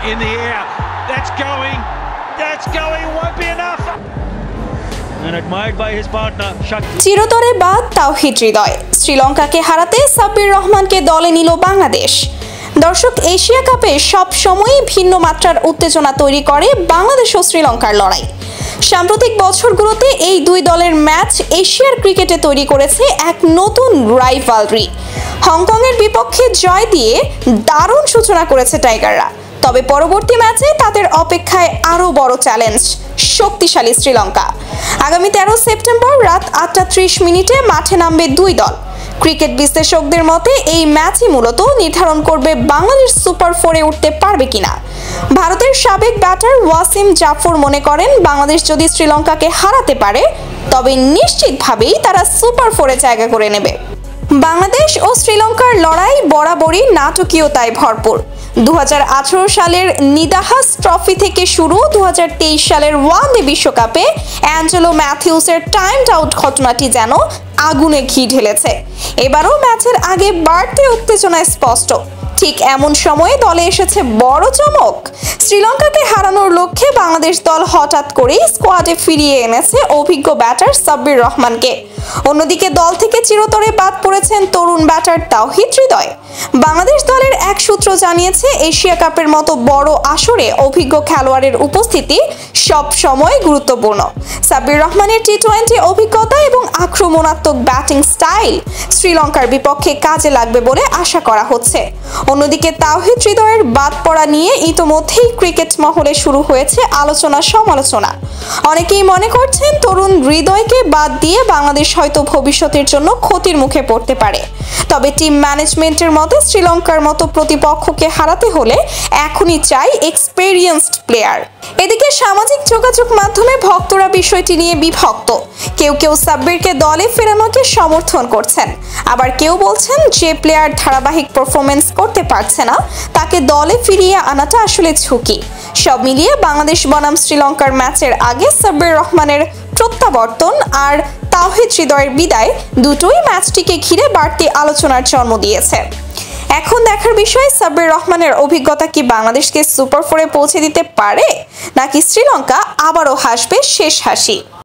in the air. That's going, won't be enough. And admired by his partner, চিরতরে বাদ তাওহিদ হৃদয়, শ্রীলঙ্কাকে হারাতে সাব্বির রহমানকে দলে নিল বাংলাদেশ। দর্শক, এশিয়া কাপে সব সময়ই ভিন্ন মাত্রার উত্তেজনা তৈরি করে বাংলাদেশ ও শ্রীলঙ্কার লড়াই। সাম্প্রতিক বছরগুলোতে এই দুই দলের ম্যাচ এশিয়ার ক্রিকেটে তৈরি করেছে এক নতুন রাইভালরি। হংকংয়ের বিপক্ষে জয় দিয়ে দারুণ সূচনা করেছে টাইগাররা, তবে পরবর্তী ম্যাচে তাদের অপেক্ষায় আরও বড় চ্যালেঞ্জ শক্তিশালী শ্রীলঙ্কা। আগামী 13 সেপ্টেম্বর রাত 8:30 মাঠে নামবে দুই দল। ক্রিকেট বিশ্লেষকদের মতে এই ম্যাচই মূলত নির্ধারণ করবে বাংলাদেশ সুপার 4-এ উঠতে পারবে কিনা। ভারতের সাবেক ব্যাটার ওয়াসিম জাফর মনে করেন, বাংলাদেশ যদি শ্রীলঙ্কাকে হারাতে পারে তবে নিশ্চিতভাবেই তারা সুপার 4-এ জায়গা করে নেবে। বাংলাদেশ ও শ্রীলঙ্কার লড়াই বরাবরই নাটকীয়তায় ভরপুর। 2018 সালের নিদাহাস ট্রফি থেকে শুরু 2023 সালের ওয়ানডে বিশ্বকাপে অ্যাঞ্জেলো ম্যাথিউসের টাইমড আউট ঘটনাটি যেন আগুনে ঘি ঢেলেছে। এবারও ম্যাচের আগে বাড়তি উত্তেজনায় স্পষ্ট। ঠিক এমন সময়ে দলে এসেছে বড় চমক। শ্রীলঙ্কাকে হারানোর লক্ষ্যে বাংলাদেশ দল হঠাৎ করেই স্কোয়াডে ফিরিয়ে এনেছে অভিজ্ঞ ব্যাটার সাব্বির রহমানকে। অন্যদিকে দল থেকে চিরতরে বাদ পড়েছেন তরুণ ব্যাটার তাওহিদ হৃদয়। বাংলাদেশ দলের এক সূত্র জানিয়েছে, এশিয়া কাপের মতো বড় আসরে অভিজ্ঞ খেলোয়াড়ের উপস্থিতি সব সময় গুরুত্বপূর্ণ। সাব্বির রহমানের টি-20 অভিজ্ঞতা এবং আক্রমণাত্মক ব্যাটিং স্টাইল শ্রীলঙ্কার বিপক্ষে কাজে লাগবে বলে আশা করা হচ্ছে। অন্যদিকে তাওহিদ হৃদয়ের বাদ পড়া নিয়ে ইতোমধ্যেই ক্রিকেট মহলে শুরু হয়েছে আলোচনা সমালোচনা। অনেকেই মনে করছেন, তরুণ হৃদয়কে বাদ দিয়ে বাংলাদেশ হয়তো ভবিষ্যতের জন্য ক্ষতির মুখে পড়তে পারে। তবে টিম ম্যানেজমেন্টের মতে শ্রীলঙ্কার মতো প্রতিপক্ষকে হারাতে হলে এখনই চাই এক্সপেরিয়েন্সড প্লেয়ার। এদিকে সামাজিক যোগাযোগ মাধ্যমে ভক্তরা বিষয়টি নিয়ে বিভক্ত। কেউ কেউ সাব্বিরকে দলে ফেরানোকে সমর্থন করছেন, আবার কেউ বলছেন যে প্লেয়ার ধারাবাহিক পারফরমেন্স করতে পারছে না তাকে দলে ফিরিয়ে আনাটা আসলে ঝুঁকি। সব মিলিয়ে বাংলাদেশ বনাম শ্রীলঙ্কার ম্যাচের আগে সাব্বির রহমানের প্রত্যাবর্তন আর তাওহিদ হৃদয়ের বিদায় দুটোই ম্যাচটিকে ঘিরে বাড়তি আলোচনার জন্ম দিয়েছে। এখন দেখার বিষয়, সাব্বির রহমানের অভিজ্ঞতা কি বাংলাদেশকে সুপার 4-এ পৌঁছে দিতে পারে, নাকি শ্রীলঙ্কা আবারও হাসবে শেষ হাসি।